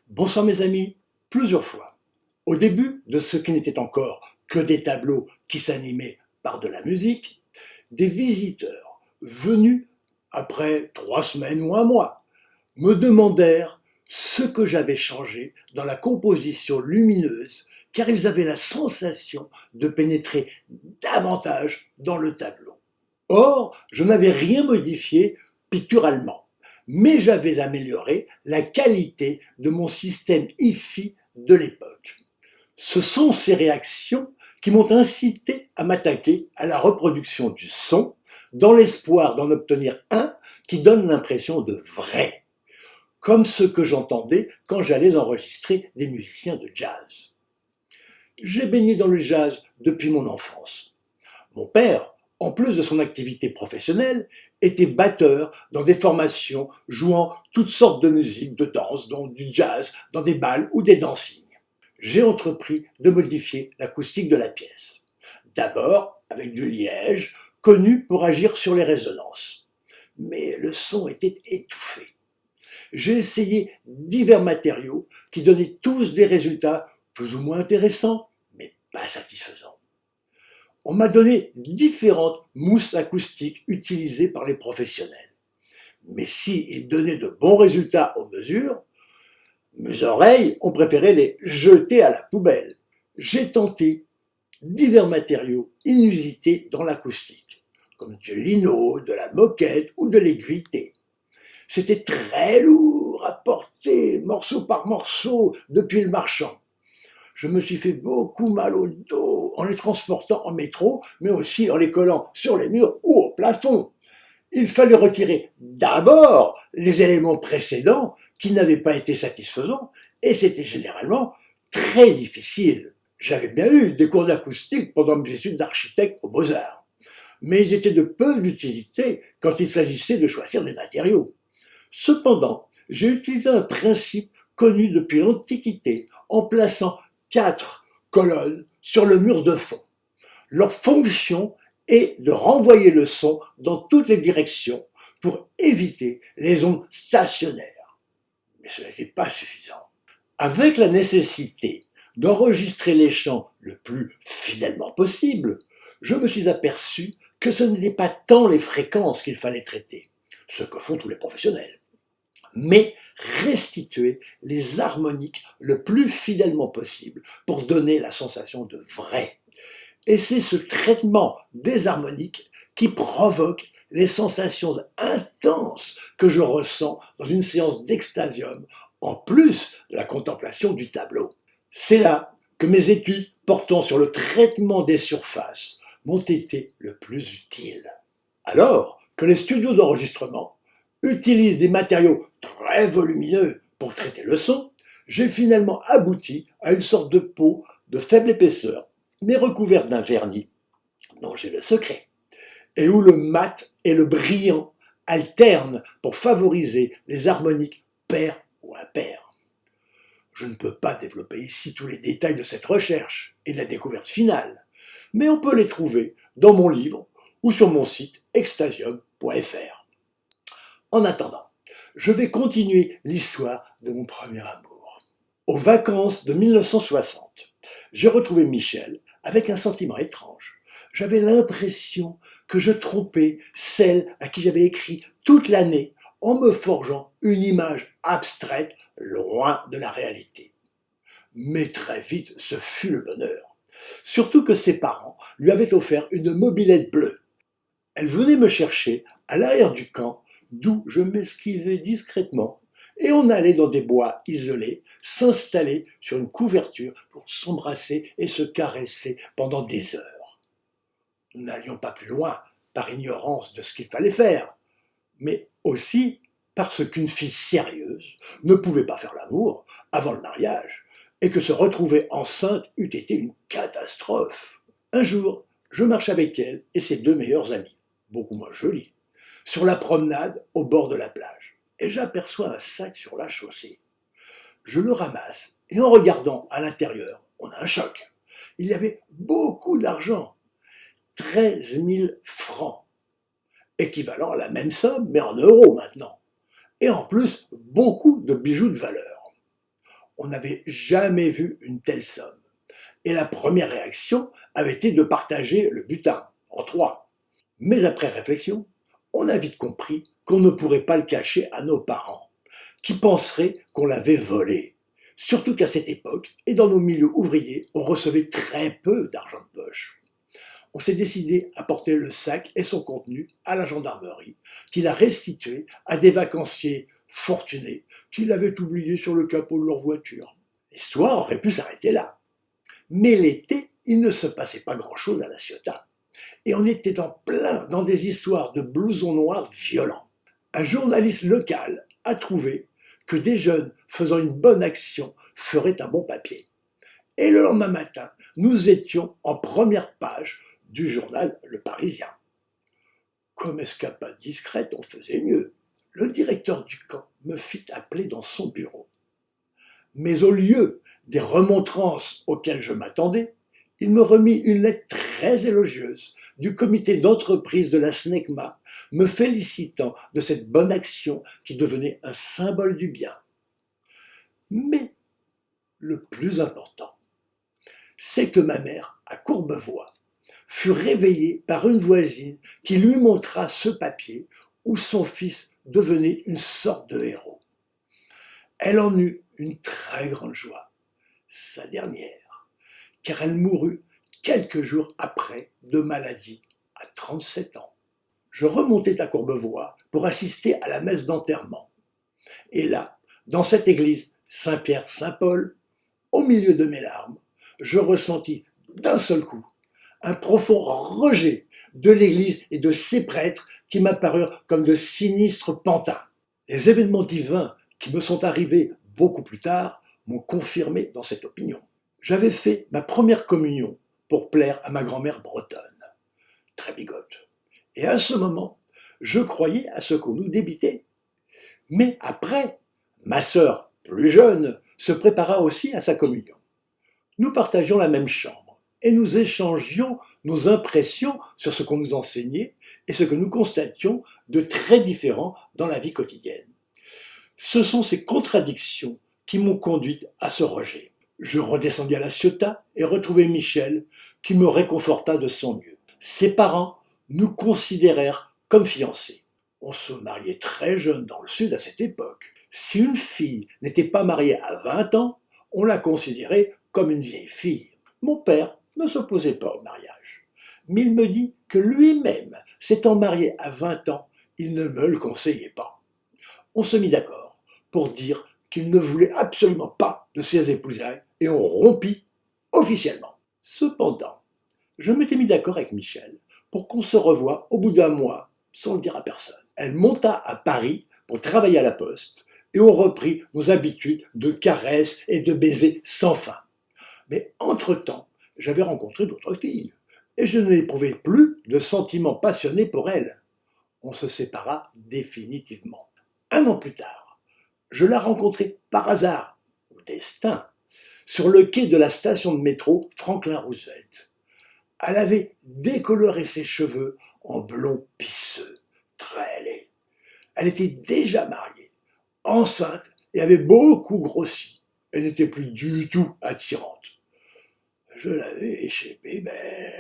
Bonsoir mes amis, plusieurs fois. Au début de ce qui n'était encore que des tableaux qui s'animaient par de la musique, des visiteurs venus après 3 semaines ou un mois me demandèrent ce que j'avais changé dans la composition lumineuse car ils avaient la sensation de pénétrer davantage dans le tableau. Or, je n'avais rien modifié picturalement, mais j'avais amélioré la qualité de mon système hi-fi de l'époque. Ce sont ces réactions qui m'ont incité à m'attaquer à la reproduction du son dans l'espoir d'en obtenir un qui donne l'impression de vrai, comme ce que j'entendais quand j'allais enregistrer des musiciens de jazz. J'ai baigné dans le jazz depuis mon enfance. Mon père, en plus de son activité professionnelle, était batteur dans des formations jouant toutes sortes de musique, de danse, dont du jazz, dans des bals ou des dancings. J'ai entrepris de modifier l'acoustique de la pièce. D'abord avec du liège, connu pour agir sur les résonances. Mais le son était étouffé. J'ai essayé divers matériaux qui donnaient tous des résultats plus ou moins intéressants, mais pas satisfaisants. On m'a donné différentes mousses acoustiques utilisées par les professionnels. Mais s'ils donnaient de bons résultats aux mesures, mes oreilles ont préféré les jeter à la poubelle. J'ai tenté divers matériaux inusités dans l'acoustique, comme du lino, de la moquette ou de l'aiguilleté. C'était très lourd à porter, morceau par morceau, depuis le marchand. Je me suis fait beaucoup mal au dos en les transportant en métro, mais aussi en les collant sur les murs ou au plafond. Il fallait retirer d'abord les éléments précédents qui n'avaient pas été satisfaisants, et c'était généralement très difficile. J'avais bien eu des cours d'acoustique pendant mes études d'architecte aux Beaux-Arts, mais ils étaient de peu d'utilité quand il s'agissait de choisir des matériaux. Cependant, j'ai utilisé un principe connu depuis l'Antiquité en plaçant 4 colonnes sur le mur de fond. Leur fonction est de renvoyer le son dans toutes les directions pour éviter les ondes stationnaires. Mais ce n'était pas suffisant. Avec la nécessité d'enregistrer les chants le plus fidèlement possible, je me suis aperçu que ce n'était pas tant les fréquences qu'il fallait traiter, ce que font tous les professionnels, mais restituer les harmoniques le plus fidèlement possible pour donner la sensation de vrai. Et c'est ce traitement des harmoniques qui provoque les sensations intenses que je ressens dans une séance d'extasium, en plus de la contemplation du tableau. C'est là que mes études portant sur le traitement des surfaces m'ont été le plus utiles. Alors que les studios d'enregistrement utilisent des matériaux très volumineux pour traiter le son, j'ai finalement abouti à une sorte de peau de faible épaisseur, mais recouverte d'un vernis dont j'ai le secret, et où le mat et le brillant alternent pour favoriser les harmoniques paires ou impaires. Je ne peux pas développer ici tous les détails de cette recherche et de la découverte finale, mais on peut les trouver dans mon livre ou sur mon site extasium.fr. En attendant, je vais continuer l'histoire de mon premier amour. Aux vacances de 1960, j'ai retrouvé Michel avec un sentiment étrange. J'avais l'impression que je trompais celle à qui j'avais écrit toute l'année en me forgeant une image abstraite loin de la réalité. Mais très vite, ce fut le bonheur. Surtout que ses parents lui avaient offert une mobilette bleue. Elle venait me chercher à l'arrière du camp, d'où je m'esquivais discrètement, et on allait dans des bois isolés, s'installer sur une couverture pour s'embrasser et se caresser pendant des heures. Nous n'allions pas plus loin par ignorance de ce qu'il fallait faire, mais aussi parce qu'une fille sérieuse ne pouvait pas faire l'amour avant le mariage, et que se retrouver enceinte eût été une catastrophe. Un jour, je marche avec elle et ses 2 meilleurs amis, beaucoup moins jolis, sur la promenade au bord de la plage, et j'aperçois un sac sur la chaussée. Je le ramasse, et en regardant à l'intérieur, on a un choc. Il y avait beaucoup d'argent, 13 000 francs, équivalent à la même somme, mais en euros maintenant, et en plus, beaucoup de bijoux de valeur. On n'avait jamais vu une telle somme. Et la première réaction avait été de partager le butin en trois. Mais après réflexion, on a vite compris qu'on ne pourrait pas le cacher à nos parents, qui penseraient qu'on l'avait volé. Surtout qu'à cette époque, et dans nos milieux ouvriers, on recevait très peu d'argent de poche. On s'est décidé à porter le sac et son contenu à la gendarmerie, qui l'a restitué à des vacanciers fortunés qui l'avaient oublié sur le capot de leur voiture. L'histoire aurait pu s'arrêter là. Mais l'été, il ne se passait pas grand-chose à La Ciotat. Et on était en plein dans des histoires de blousons noirs violents. Un journaliste local a trouvé que des jeunes faisant une bonne action feraient un bon papier. Et le lendemain matin, nous étions en première page du journal Le Parisien. Comme escapade discrète, on faisait mieux. Le directeur du camp me fit appeler dans son bureau. Mais au lieu des remontrances auxquelles je m'attendais, il me remit une lettre très élogieuse du comité d'entreprise de la SNECMA, me félicitant de cette bonne action qui devenait un symbole du bien. Mais le plus important, c'est que ma mère, à Courbevoie, fut réveillée par une voisine qui lui montra ce papier où son fils devenait une sorte de héros. Elle en eut une très grande joie, sa dernière, car elle mourut quelques jours après de maladie à 37 ans. Je remontais à Courbevoie pour assister à la messe d'enterrement. Et là, dans cette église Saint-Pierre-Saint-Paul, au milieu de mes larmes, je ressentis d'un seul coup un profond rejet de l'Église et de ses prêtres qui m'apparurent comme de sinistres pantins. Les événements divins qui me sont arrivés beaucoup plus tard m'ont confirmé dans cette opinion. J'avais fait ma première communion pour plaire à ma grand-mère bretonne, très bigote. Et à ce moment, je croyais à ce qu'on nous débitait. Mais après, ma sœur, plus jeune, se prépara aussi à sa communion. Nous partagions la même chambre et nous échangions nos impressions sur ce qu'on nous enseignait et ce que nous constations de très différent dans la vie quotidienne. Ce sont ces contradictions qui m'ont conduite à ce rejet. Je redescendis à La Ciotat et retrouvai Michel qui me réconforta de son mieux. Ses parents nous considérèrent comme fiancés. On se mariait très jeune dans le Sud à cette époque. Si une fille n'était pas mariée à 20 ans, on la considérait comme une vieille fille. Mon père ne s'opposait pas au mariage, mais il me dit que lui-même, s'étant marié à 20 ans, il ne me le conseillait pas. On se mit d'accord pour dire qu'il ne voulait absolument pas de ses épousailles et on rompit officiellement. Cependant, je m'étais mis d'accord avec Michel pour qu'on se revoie au bout d'un mois sans le dire à personne. Elle monta à Paris pour travailler à la poste et on reprit nos habitudes de caresses et de baisers sans fin. Mais entre-temps, j'avais rencontré d'autres filles et je n'éprouvais plus de sentiments passionnés pour elles. On se sépara définitivement. 1 an plus tard, je la rencontrai par hasard, au destin, sur le quai de la station de métro Franklin Roosevelt. Elle avait décoloré ses cheveux en blond pisseux, très laid. Elle était déjà mariée, enceinte et avait beaucoup grossi. Elle n'était plus du tout attirante. Je l'avais échappé, mais